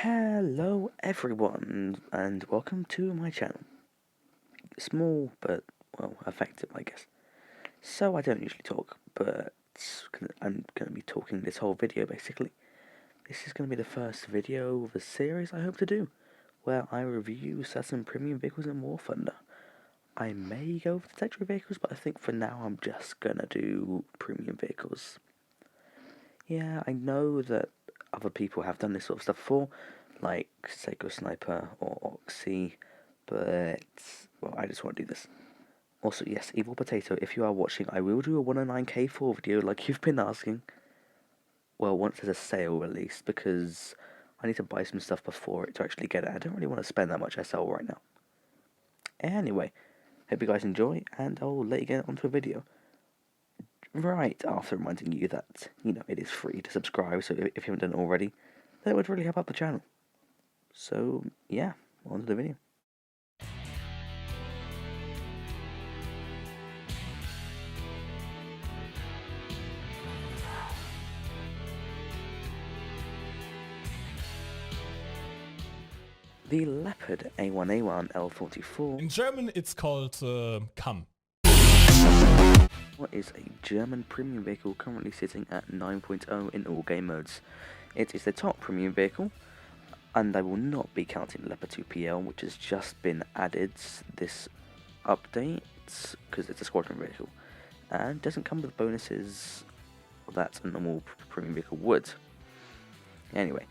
Hello everyone, and welcome to my channel. Small, but, well, effective, I guess. So I don't usually talk, but I'm going to be talking this whole video, basically. This is going to be the first video of a series I hope to do, where I review certain premium vehicles in War Thunder. I may go for the luxury vehicles, but I think for now I'm just going to do premium vehicles. Yeah, I know that other people have done this sort of stuff before, like Seiko Sniper or Oxy, but, well, I just want to do this. Also, yes, Evil Potato, if you are watching, I will do a 109K4 video like you've been asking. Well, once there's a sale released, because I need to buy some stuff before it to actually get it. I don't really want to spend that much SL right now. Anyway, hope you guys enjoy, and I'll let you get onto a video. Right after reminding you that, it is free to subscribe, so if you haven't done it already, that would really help out the channel. So, yeah, on to the video. The Leopard A1A1 L 44 In German, it's called Come. is a German premium vehicle currently sitting at 9.0 in all game modes. It is the top premium vehicle, and I will not be counting the Leopard 2PL, which has just been added this update, because it's a squadron vehicle, and doesn't come with bonuses that a normal premium vehicle would. Anyway,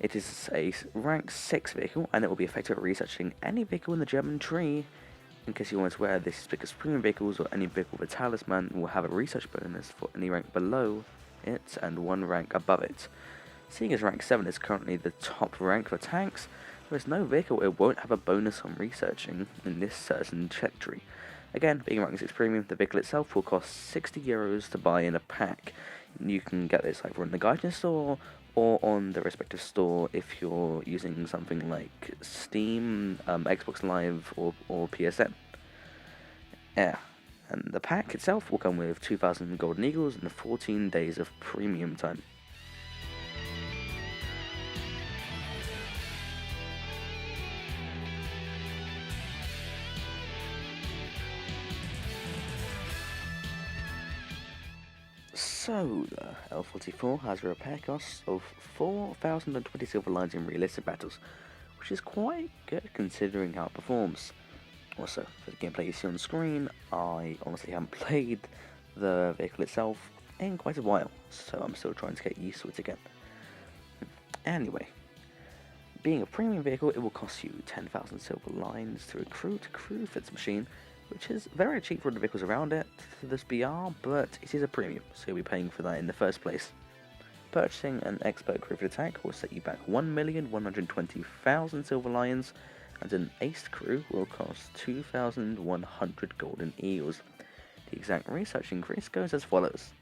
it is a rank 6 vehicle, and it will be effective at researching any vehicle in the German tree. In case you weren't aware, this is because premium vehicles or any vehicle with a talisman will have a research bonus for any rank below it and one rank above it. Seeing as rank 7 is currently the top rank for tanks, there is no vehicle it won't have a bonus on researching in this certain check tree. Again, being rank 6 premium, the vehicle itself will cost €60 to buy in a pack. You can get this either in the guidance store or on the respective store if you're using something like Steam, Xbox Live, or PSN. Yeah, and the pack itself will come with 2,000 Golden Eagles and 14 days of premium time. So, the L44 has a repair cost of 4,020 silver lines in realistic battles, which is quite good considering how it performs. Also, for the gameplay you see on screen, I honestly haven't played the vehicle itself in quite a while, so I'm still trying to get used to it again. Anyway, being a premium vehicle, it will cost you 10,000 silver lines to recruit for its machine, which is very cheap for the vehicles around it for this BR, but it is a premium, so you'll be paying for that in the first place. Purchasing an expert crew for the tank will set you back 1,120,000 silver lions, and an aced crew will cost 2,100 golden eels. The exact research increase goes as follows.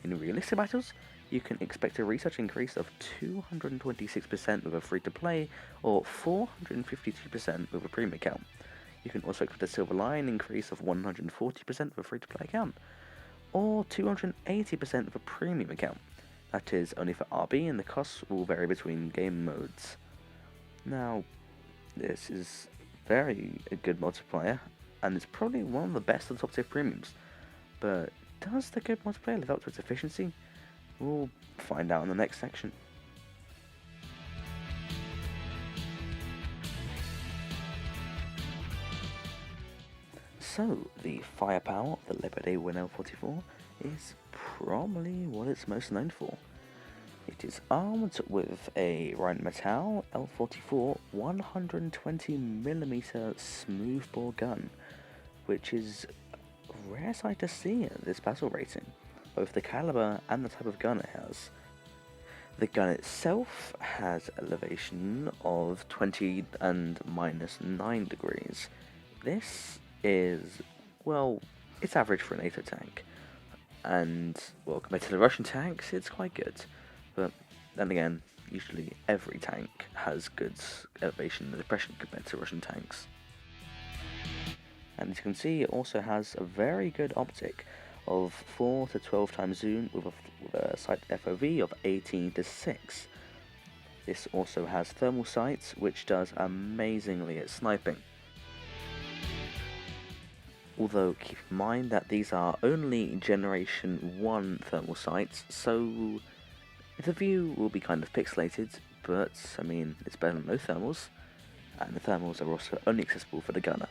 In realistic battles, you can expect a research increase of 226% with a free-to-play, or 452% with a premium account. You can also expect a silver lion increase of 140% with a free-to-play account, or 280% with a premium account. That is only for RB, and the costs will vary between game modes. Now, this is a good multiplier, and it's probably one of the best of the top tier premiums. But does the good multiplayer live up to its efficiency? We'll find out in the next section. So, the firepower of the Leopard A1A1 L44 is probably what it's most known for. It is armed with a Rheinmetall L44 120mm smoothbore gun, which is a rare sight to see at this battle rating, both the caliber and the type of gun it has. The gun itself has elevation of 20 and -9 degrees. This is, well, it's average for an NATO tank, and, well, compared to the Russian tanks, it's quite good. But then again, usually every tank has good elevation and depression compared to Russian tanks. And as you can see, it also has a very good optic of 4 to 12 times zoom with a sight FOV of 18 to 6. This also has thermal sights, which does amazingly at sniping. Although keep in mind that these are only Generation 1 thermal sights, so the view will be kind of pixelated, but I mean, it's better than no thermals, and the thermals are also only accessible for the gunner.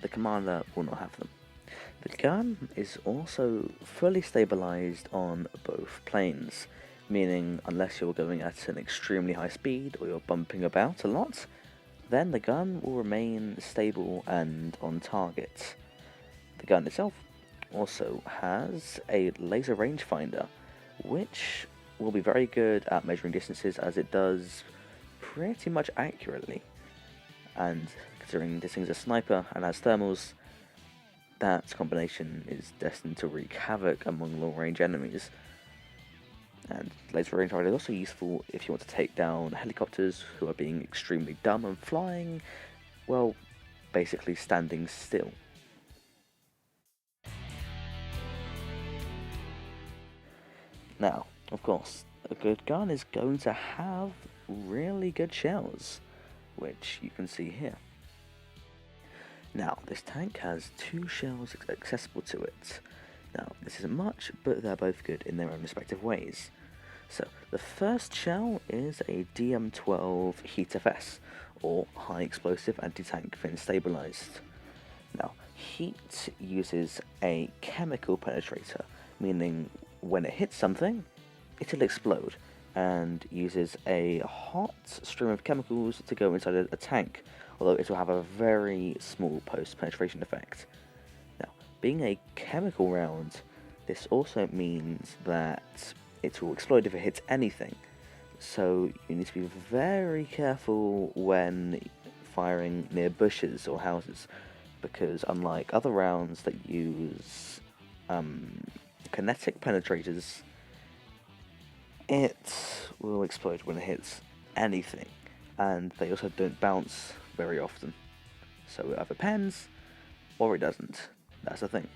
The commander will not have them. The gun is also fully stabilized on both planes, meaning unless you're going at an extremely high speed or you're bumping about a lot, then the gun will remain stable and on target. The gun itself also has a laser rangefinder, which will be very good at measuring distances as it does pretty much accurately. And considering this thing's a sniper and has thermals, that combination is destined to wreak havoc among long-range enemies. And laser rangefinder is also useful if you want to take down helicopters who are being extremely dumb and flying, well, basically standing still. Now, of course, a good gun is going to have really good shells, which you can see here. Now, this tank has 2 shells accessible to it. Now, this isn't much, but they're both good in their own respective ways. So, the first shell is a DM12 Heat FS, or High Explosive Anti-Tank Fin Stabilized. Now, Heat uses a chemical penetrator, meaning when it hits something, it'll explode, and uses a hot stream of chemicals to go inside a tank, although it will have a very small post-penetration effect. Now, being a chemical round, this also means that it will explode if it hits anything, so you need to be very careful when firing near bushes or houses, because unlike other rounds that use kinetic penetrators, it will explode when it hits anything, and they also don't bounce very often, so it either pens or it doesn't. That's the thing.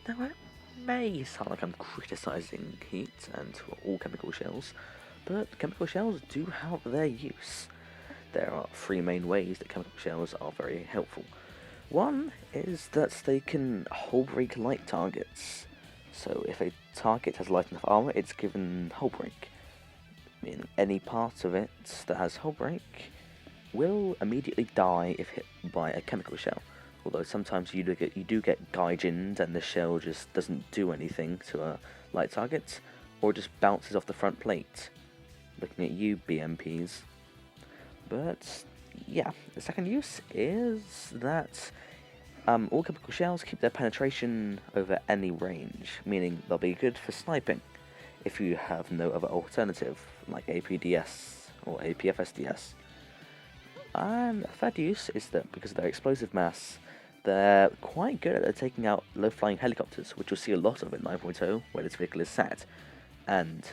Now, it may sound like I'm criticizing heat and all chemical shells, but chemical shells do have their use. There are 3 main ways that chemical shells are very helpful. One is that they can hull break light targets. So if a target has light enough armor, it's given hull break, meaning any part of it that has hull break will immediately die if hit by a chemical shell. Although sometimes you do get gaijined and the shell just doesn't do anything to a light target, or just bounces off the front plate. Looking at you, BMPs. But yeah, the second use is that all chemical shells keep their penetration over any range, meaning they'll be good for sniping if you have no other alternative, like APDS or APFSDS. And a third use is that because of their explosive mass, they're quite good at taking out low-flying helicopters, which you'll see a lot of in 9.0, where this vehicle is sat. And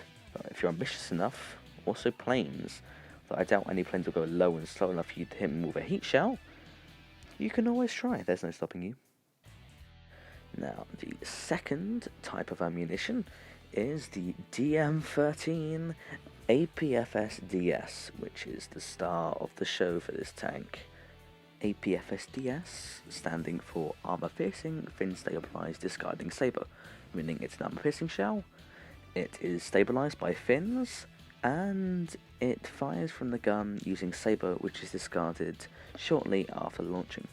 if you're ambitious enough, also planes. Though I doubt any planes will go low and slow enough for you to hit them with a heat shell. You can always try, there's no stopping you. Now, the second type of ammunition is the DM13 APFSDS, which is the star of the show for this tank. APFSDS standing for Armor Piercing Fin Stabilized Discarding Saber, meaning it's an armor piercing shell, it is stabilized by fins, and it fires from the gun using saber, which is discarded shortly after launching.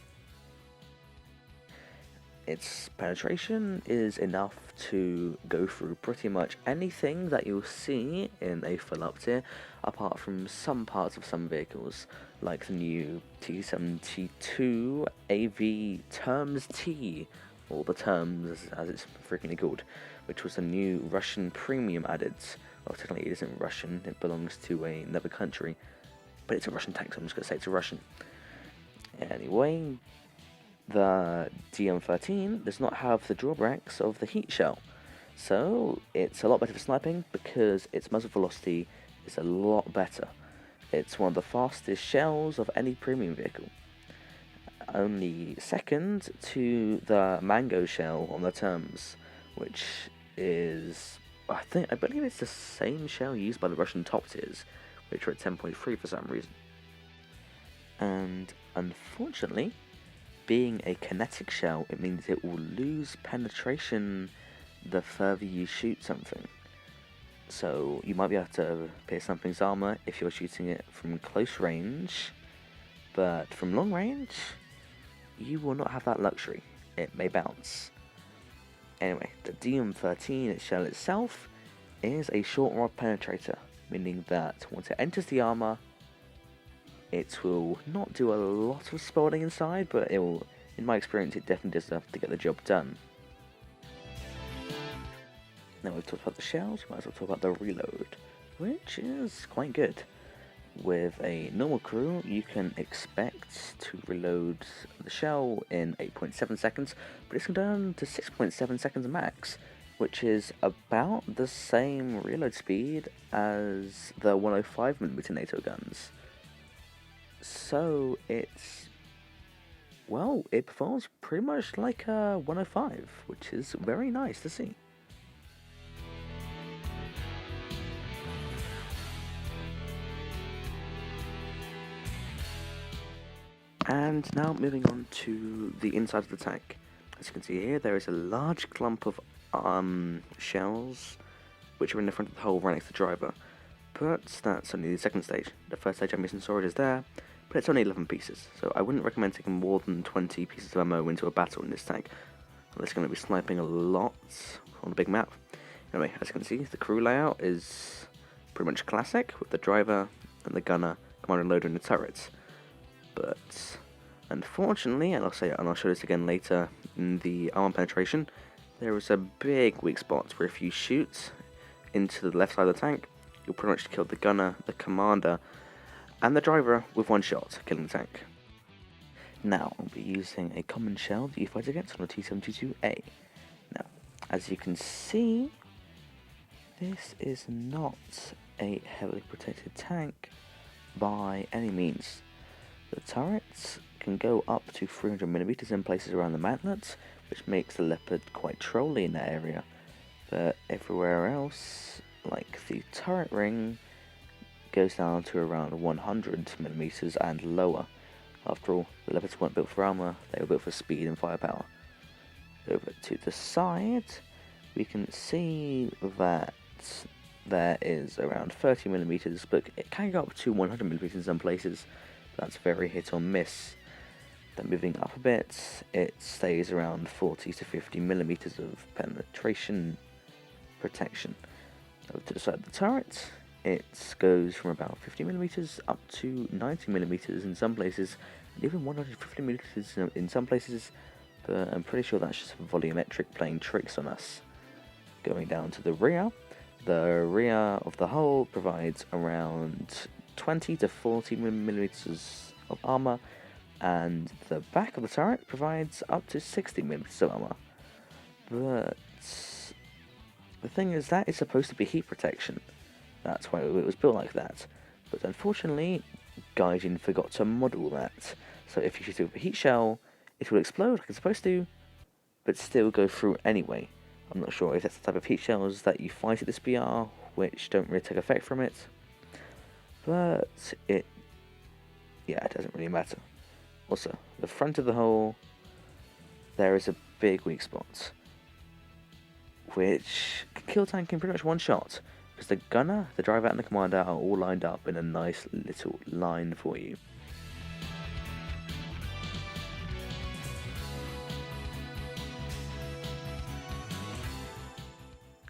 Its penetration is enough to go through pretty much anything that you'll see in a full up tier, apart from some parts of some vehicles, like the new T72 AV Terms T, or the Terms as it's frequently called, which was a new Russian premium added. Well, technically it isn't Russian, it belongs to another country, but it's a Russian tank, so I'm just going to say it's a Russian. Anyway, the DM13 does not have the drawbacks of the heat shell, so it's a lot better for sniping because its muzzle velocity is a lot better. It's one of the fastest shells of any premium vehicle, only second to the Mango shell on the Terms, which is I believe it's the same shell used by the Russian top tiers, which are at 10.3 for some reason. And unfortunately, being a kinetic shell, it means it will lose penetration the further you shoot something. So you might be able to pierce something's armor if you're shooting it from close range, but from long range, you will not have that luxury. It may bounce. Anyway, the DM13 shell itself is a short rod penetrator, meaning that once it enters the armor, it will not do a lot of spotting inside, but it will, in my experience, it definitely does enough to get the job done. Now we've talked about the shells, we might as well talk about the reload, which is quite good. With a normal crew, you can expect to reload the shell in 8.7 seconds, but it's down to 6.7 seconds max, which is about the same reload speed as the 105mm NATO guns. So it performs pretty much like a 105, which is very nice to see. And now moving on to the inside of the tank. As you can see here, there is a large clump of shells which are in the front of the hull right next to the driver. But that's only the second stage. The first stage ammunition storage is there, but it's only 11 pieces, so I wouldn't recommend taking more than 20 pieces of ammo into a battle in this tank, unless you're going to be sniping a lot on a big map. Anyway, as you can see, the crew layout is pretty much classic, with the driver and the gunner, commander and loader in the turrets. But unfortunately, and I'll show this again later in the armor penetration, there is a big weak spot where if you shoot into the left side of the tank, you'll pretty much kill the gunner, the commander, and the driver with one shot, killing the tank. Now, I'll be using a common shell that you fight against on a T-72A. Now, as you can see, this is not a heavily protected tank by any means. The turrets can go up to 300mm in places around the mantlets, which makes the Leopard quite trolly in that area, but everywhere else, like the turret ring, goes down to around 100mm and lower. After all, the Leopards weren't built for armor, they were built for speed and firepower. Over to the side, we can see that there is around 30mm, but it can go up to 100mm in some places. That's very hit or miss. Then moving up a bit, it stays around 40 to 50mm of penetration protection. Over to the side of the turret, it goes from about 50mm up to 90mm in some places, and even 150mm in some places, but I'm pretty sure that's just volumetric playing tricks on us. Going down to the rear of the hull provides around 20 to 40mm of armor, and the back of the turret provides up to 60mm of armor. But the thing is, that is supposed to be heat protection. That's why it was built like that. But unfortunately, Gaijin forgot to model that. So if you shoot it with a heat shell, it will explode like it's supposed to, but still go through anyway. I'm not sure if that's the type of heat shells that you fight at this BR, which don't really take effect from it. But it doesn't really matter. Also, the front of the hull, there is a big weak spot, which can kill tank in pretty much one shot, because the gunner, the driver, and the commander are all lined up in a nice little line for you.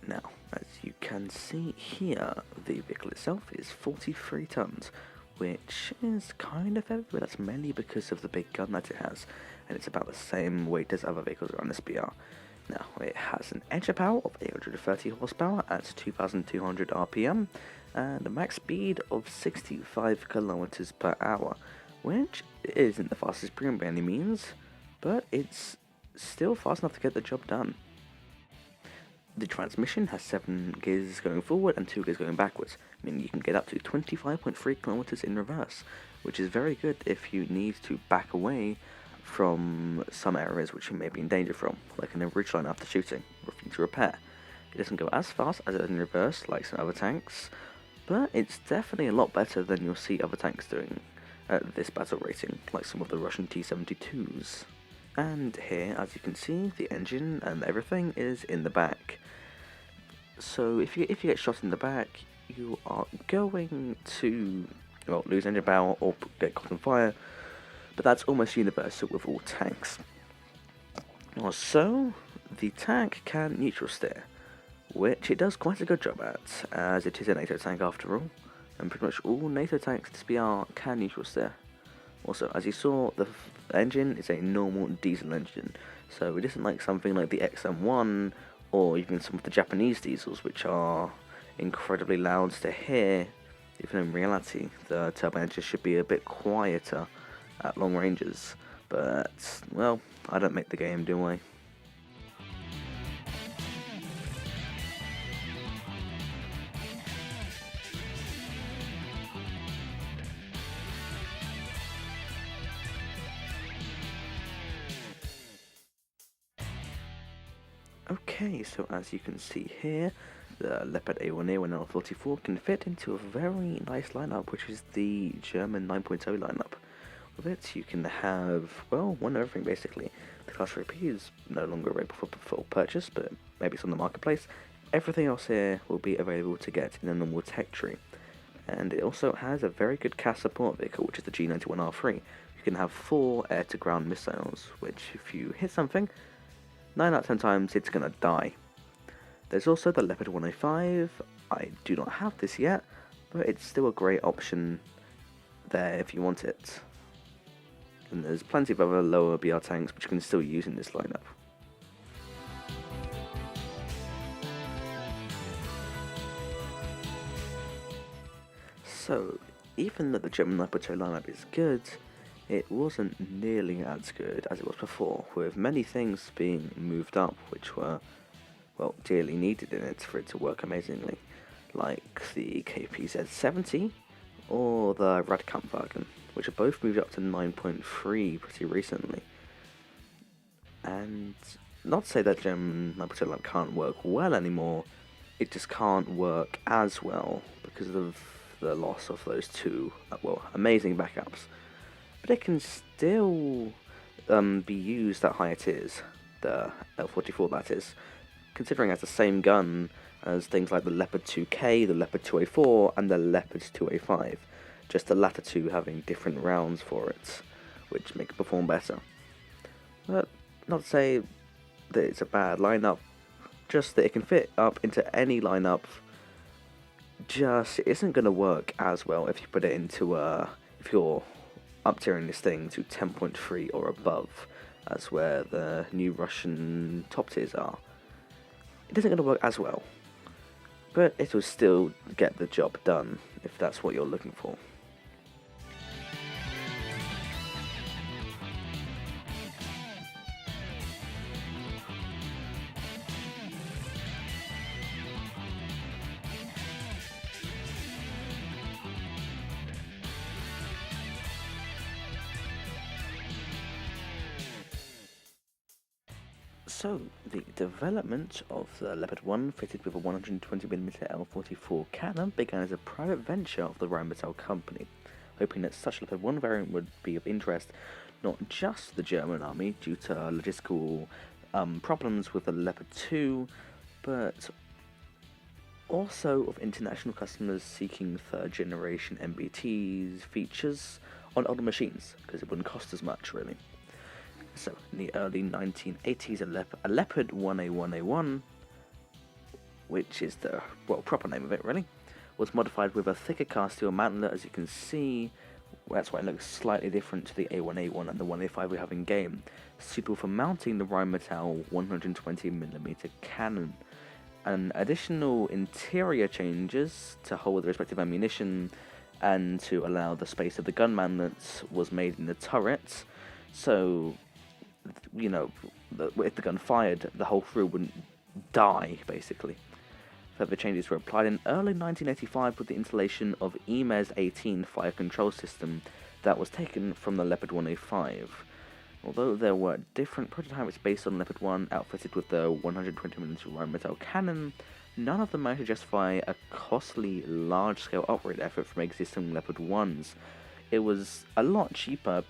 Now, as you can see here, the vehicle itself is 43 tons, which is kind of heavy, but that's mainly because of the big gun that it has, and it's about the same weight as other vehicles around this BR. Now, it has an engine power of 830 horsepower at 2,200 RPM, and a max speed of 65 kilometers per hour, which isn't the fastest premium by any means, but it's still fast enough to get the job done. The transmission has 7 gears going forward and 2 gears going backwards, meaning you can get up to 25.3 kilometers in reverse, which is very good if you need to back away from some areas which you may be in danger from, like in a ridgeline after shooting, or if you need to repair. It doesn't go as fast as it does in reverse like some other tanks, but it's definitely a lot better than you'll see other tanks doing at this battle rating, like some of the Russian T-72s. And here, as you can see, the engine and everything is in the back. So if you get shot in the back, you are going to, well, lose engine power or get caught on fire, but that's almost universal with all tanks. Also, the tank can neutral steer, which it does quite a good job at, as it is a NATO tank after all, and pretty much all NATO tanks this BR can neutral steer. Also, as you saw, the engine is a normal diesel engine, so it isn't like something like the XM1 or even some of the Japanese diesels, which are incredibly loud to hear. Even in reality, the turbine engine should be a bit quieter at long ranges, but, well, I don't make the game, do I? Okay, so as you can see here, the Leopard A1A1 L can fit into a very nice lineup, which is the German 9.0 lineup. With it, you can have, well, one of everything basically. The Class 3P is no longer available for full purchase, but maybe it's on the marketplace. Everything else here will be available to get in a normal tech tree. And it also has a very good CAS support vehicle, which is the G91R3. You can have 4 air-to-ground missiles, which if you hit something, 9 out of 10 times it's gonna die. There's also the Leopard 105. I do not have this yet, but it's still a great option there if you want it. And there's plenty of other lower BR tanks which you can still use in this lineup. So, even though the German Leopard lineup is good, it wasn't nearly as good as it was before, with many things being moved up which were, well, dearly needed in it for it to work amazingly, like the KPZ-70 or the Radkampfwagen, which are both moved up to 9.3 pretty recently. And not to say that German Leopard can't work well anymore, it just can't work as well because of the loss of those two, well, amazing backups. But it can still be used at higher tiers, the L44 that is, considering it has the same gun as things like the Leopard 2K, the Leopard 2A4, and the Leopard 2A5, just the latter two having different rounds for it, which make it perform better. But not to say that it's a bad lineup, just that it can fit up into any lineup, just it isn't going to work as well if you put it into if you're up tiering this thing to 10.3 or above, as where the new Russian top tiers are. It isn't going to work as well, but it will still get the job done if that's what you're looking for. So, the development of the Leopard 1 fitted with a 120mm L44 cannon began as a private venture of the Rheinmetall company, hoping that such Leopard 1 variant would be of interest not just to the German army due to logistical problems with the Leopard 2, but also of international customers seeking third generation MBT's features on older machines, because it wouldn't cost as much really. So, in the early 1980s, a Leopard 1A1A1, which is the, well, proper name of it really, was modified with a thicker cast steel mantlet, as you can see. That's why it looks slightly different to the A1A1 and the 1A5 we have in game, suitable for mounting the Rheinmetall 120mm cannon. And additional interior changes to hold the respective ammunition and to allow the space of the gun mantlets was made in the turret, so, you know, if the gun fired, the whole crew wouldn't die, basically. Further changes were applied in early 1985 with the installation of EMES 18 fire control system that was taken from the Leopard 1A5, Although there were different prototypes based on Leopard 1 outfitted with the 120mm Rheinmetall cannon, none of them managed to justify a costly, large-scale upgrade effort from existing Leopard 1s. It was a lot cheaper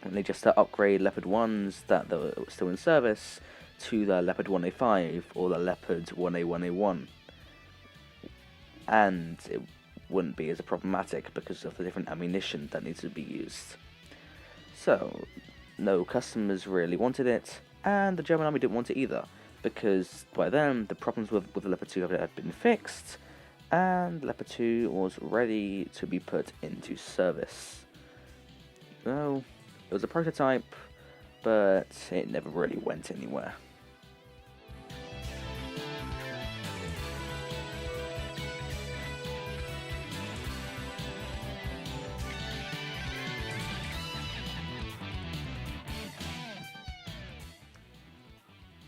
only just to upgrade Leopard 1s that were still in service to the Leopard 1A5 or the Leopard 1A1A1. And it wouldn't be as problematic because of the different ammunition that needs to be used. So, no customers really wanted it, and the German army didn't want it either, because by then the problems with the Leopard 2 had been fixed, and Leopard 2 was ready to be put into service. So, it was a prototype, but it never really went anywhere.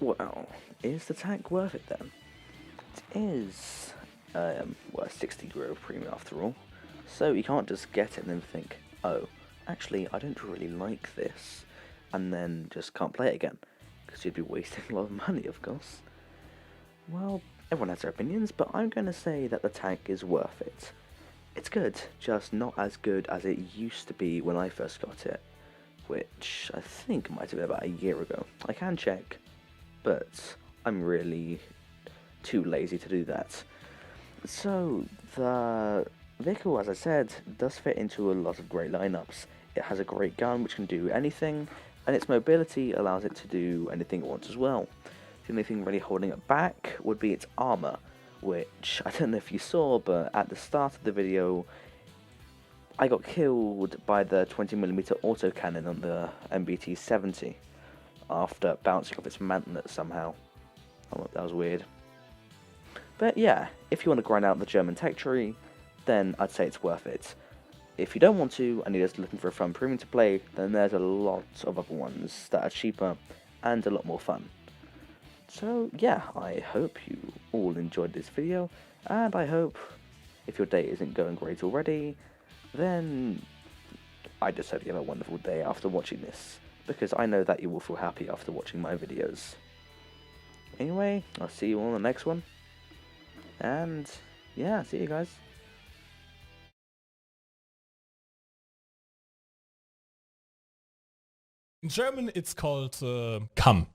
Well, is the tank worth it then? It is, a 60 euro premium after all, so you can't just get it and then think, oh, actually I don't really like this, and then just can't play it again, because you'd be wasting a lot of money, of course. Well, everyone has their opinions, but I'm going to say that the tank is worth it. It's good, just not as good as it used to be when I first got it, which I think might have been about a year ago. I can check, but I'm really too lazy to do that. So, the vehicle, as I said, does fit into a lot of great lineups. It has a great gun which can do anything, and its mobility allows it to do anything it wants as well. The only thing really holding it back would be its armor, which I don't know if you saw, but at the start of the video, I got killed by the 20mm autocannon on the MBT-70 after bouncing off its mantlet somehow. Oh, that was weird. But yeah, if you want to grind out the German tech tree, then I'd say it's worth it. If you don't want to, and you're just looking for a fun premium to play, then there's a lot of other ones that are cheaper and a lot more fun. So yeah, I hope you all enjoyed this video, and I hope, if your day isn't going great already, then I just hope you have a wonderful day after watching this, because I know that you will feel happy after watching my videos. Anyway, I'll see you all in the next one, and yeah, see you guys. In German, it's called Come.